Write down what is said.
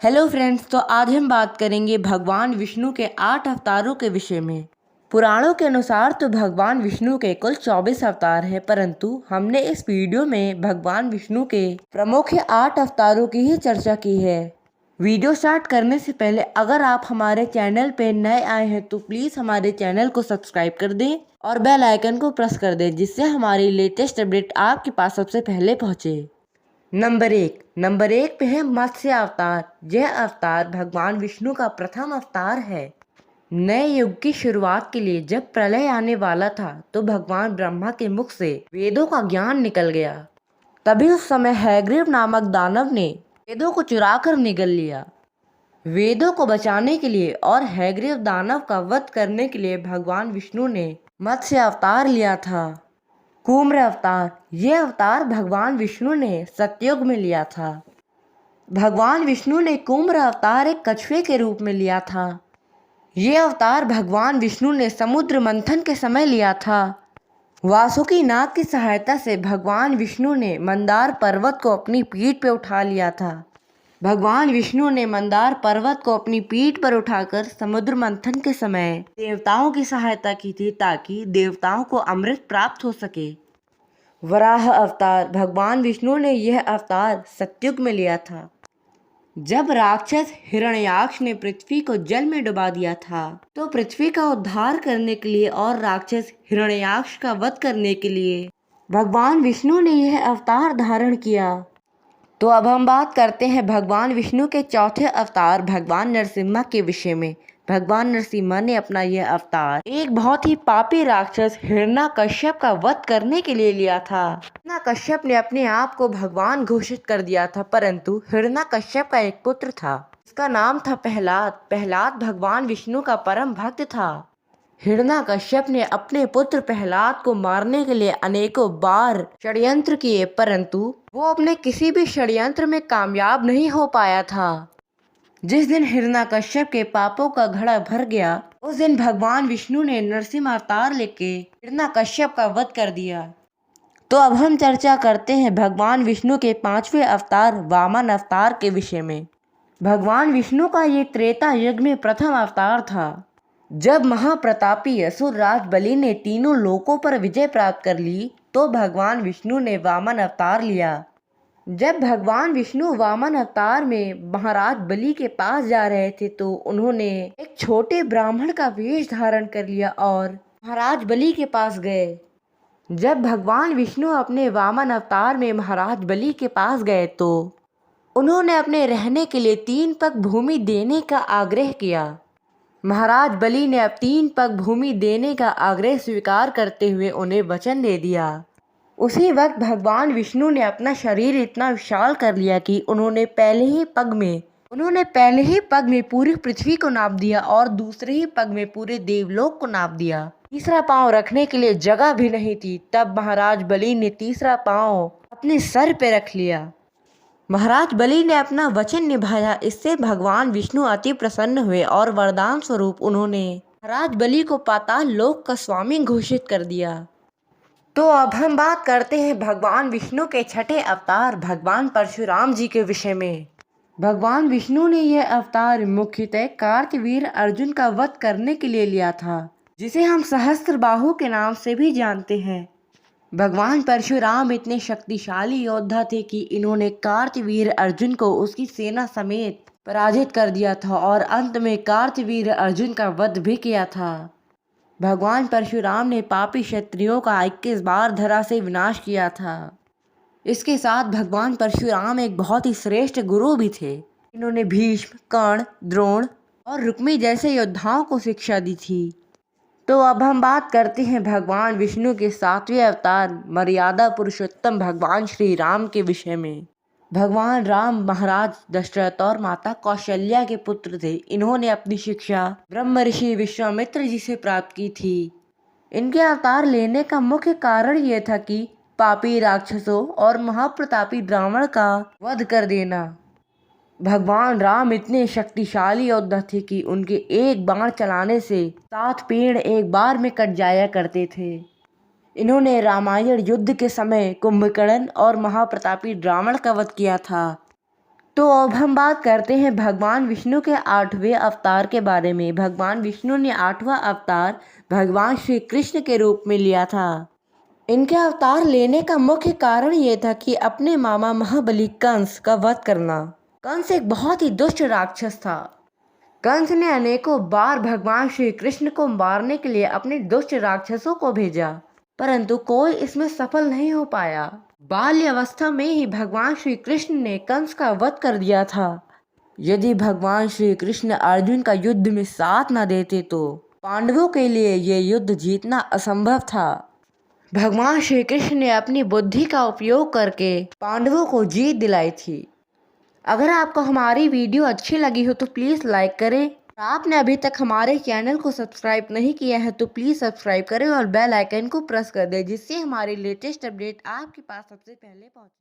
Hello friends, तो आज हम बात करेंगे भगवान विष्णु के 8 अवतारों के विषय में। पुराणों के अनुसार तो भगवान विष्णु के कुल 24 अवतार हैं, परंतु हमने इस वीडियो में भगवान विष्णु के प्रमुख 8 अवतारों की ही चर्चा की है। वीडियो स्टार्ट करने से पहले अगर आप हमारे चैनल पे नए आए हैं तो प्लीज़ हमारे चैनल को सब्सक्राइब कर दें और बेल आइकन को प्रेस कर दें, जिससे हमारी लेटेस्ट अपडेट आपके पास सबसे पहले पहुँचे। नंबर एक पे है मत्स्य अवतार। यह अवतार भगवान विष्णु का प्रथम अवतार है। नए युग की शुरुआत के लिए जब प्रलय आने वाला था तो भगवान ब्रह्मा के मुख से वेदों का ज्ञान निकल गया। तभी उस समय हैग्रीव नामक दानव ने वेदों को चुरा कर निगल लिया। वेदों को बचाने के लिए और हैग्रीव दानव का वध करने के लिए भगवान विष्णु ने मत्स्य अवतार लिया था। कूम्र अवतार। यह अवतार भगवान विष्णु ने सतयुग में लिया था। भगवान विष्णु ने कूम्र अवतार एक कछुए के रूप में लिया था। यह अवतार भगवान विष्णु ने समुद्र मंथन के समय लिया था। वासुकी नाग की सहायता से भगवान विष्णु ने मंदार पर्वत को अपनी पीठ पर उठा लिया था। भगवान विष्णु ने मंदार पर्वत को अपनी पीठ पर उठाकर समुद्र मंथन के समय देवताओं की सहायता की थी, ताकि देवताओं को अमृत प्राप्त हो सके। वराह अवतार। भगवान विष्णु ने यह अवतार सतयुग में लिया था। जब राक्षस हिरण्याक्ष ने पृथ्वी को जल में डुबा दिया था तो पृथ्वी का उद्धार करने के लिए और राक्षस हिरण्याक्ष का वध करने के लिए भगवान विष्णु ने यह अवतार धारण किया। तो अब हम बात करते हैं भगवान विष्णु के चौथे अवतार भगवान नरसिम्हा के विषय में। भगवान नरसिम्हा ने अपना यह अवतार एक बहुत ही पापी राक्षस हिरण्याकश्यप का वध करने के लिए लिया था। हिरण्याकश्यप ने अपने आप को भगवान घोषित कर दिया था, परंतु हिरण्याकश्यप का एक पुत्र था, इसका नाम था प्रहलाद। प्रहलाद भगवान विष्णु का परम भक्त था। हिरण्याकश्यप ने अपने पुत्र प्रहलाद को मारने के लिए अनेकों बार षड्यंत्र किए, परंतु वो अपने किसी भी षड्यंत्र में कामयाब नहीं हो पाया था। जिस दिन हिरण्याकश्यप के पापों का घड़ा भर गया, उस दिन भगवान विष्णु ने नरसिंह अवतार लेके हिरण्याकश्यप का वध कर दिया। तो अब हम चर्चा करते हैं भगवान विष्णु के 5वें अवतार वामन अवतार के विषय में। भगवान विष्णु का ये त्रेता युग में प्रथम अवतार था। जब महाप्रतापी असुर राज बलि ने तीनों लोकों पर विजय प्राप्त कर ली तो भगवान विष्णु ने वामन अवतार लिया। जब भगवान विष्णु वामन अवतार में महाराज बलि के पास जा रहे थे तो उन्होंने एक छोटे ब्राह्मण का वेश धारण कर लिया और महाराज बलि के पास गए। जब भगवान विष्णु अपने वामन अवतार में महाराज बलि के पास गए तो उन्होंने अपने रहने के लिए 3 पग भूमि देने का आग्रह किया। महाराज बलि ने अब 3 पग भूमि देने का आग्रह स्वीकार करते हुए उन्हें वचन दे दिया। उसी वक्त भगवान विष्णु ने अपना शरीर इतना विशाल कर लिया कि उन्होंने पहले ही पग में पूरी पृथ्वी को नाप दिया और दूसरे ही पग में पूरे देवलोक को नाप दिया। तीसरा पांव रखने के लिए जगह भी नहीं थी। तब महाराज बलि ने तीसरा पांव अपने सर पे रख लिया। महाराज बलि ने अपना वचन निभाया। इससे भगवान विष्णु अति प्रसन्न हुए और वरदान स्वरूप उन्होंने महाराज बलि को पाताल लोक का स्वामी घोषित कर दिया। तो अब हम बात करते हैं भगवान विष्णु के छठे अवतार भगवान परशुराम जी के विषय में। भगवान विष्णु ने यह अवतार मुख्यतः कार्तवीर अर्जुन का वध करने के लिए लिया था, जिसे हम सहस्त्रबाहु के नाम से भी जानते हैं। भगवान परशुराम इतने शक्तिशाली योद्धा थे कि इन्होंने कार्तवीर अर्जुन को उसकी सेना समेत पराजित कर दिया था और अंत में कार्तवीर अर्जुन का वध भी किया था। भगवान परशुराम ने पापी क्षत्रियों का 21 बार धरा से विनाश किया था। इसके साथ भगवान परशुराम एक बहुत ही श्रेष्ठ गुरु भी थे। इन्होंने भीष्म, कर्ण, द्रोण और रुक्मी जैसे योद्धाओं को शिक्षा दी थी। तो अब हम बात करते हैं भगवान विष्णु के 7वें अवतार मर्यादा पुरुषोत्तम भगवान श्री राम के विषय में। भगवान राम महाराज दशरथ और माता कौशल्या के पुत्र थे। इन्होंने अपनी शिक्षा ब्रह्म ऋषि विश्वामित्र जी से प्राप्त की थी। इनके अवतार लेने का मुख्य कारण यह था कि पापी राक्षसों और महाप्रतापी रावण का वध कर देना। भगवान राम इतने शक्तिशाली योद्धा थे कि उनके एक बाण चलाने से 7 पेड़ एक बार में कट जाया करते थे। इन्होंने रामायण युद्ध के समय कुंभकर्ण और महाप्रतापी रावण का वध किया था। तो अब हम बात करते हैं भगवान विष्णु के 8वें अवतार के बारे में। भगवान विष्णु ने 8वां अवतार भगवान श्री कृष्ण के रूप में लिया था। इनके अवतार लेने का मुख्य कारण ये था कि अपने मामा महाबली कंस का वध करना। कंस एक बहुत ही दुष्ट राक्षस था। कंस ने अनेकों बार भगवान श्री कृष्ण को मारने के लिए अपने दुष्ट राक्षसों को भेजा, परंतु कोई इसमें सफल नहीं हो पाया। बाल्यावस्था में ही भगवान श्री कृष्ण ने कंस का वध कर दिया था। यदि भगवान श्री कृष्ण अर्जुन का युद्ध में साथ न देते तो पांडवों के लिए ये युद्ध जीतना असंभव था। भगवान श्री कृष्ण ने अपनी बुद्धि का उपयोग करके पांडवों को जीत दिलाई थी। अगर आपको हमारी वीडियो अच्छी लगी हो तो प्लीज़ लाइक करें। आपने अभी तक हमारे चैनल को सब्सक्राइब नहीं किया है तो प्लीज़ सब्सक्राइब करें और बेल आइकन को प्रेस कर दें, जिससे हमारी लेटेस्ट अपडेट आपके पास सबसे पहले पहुंचे।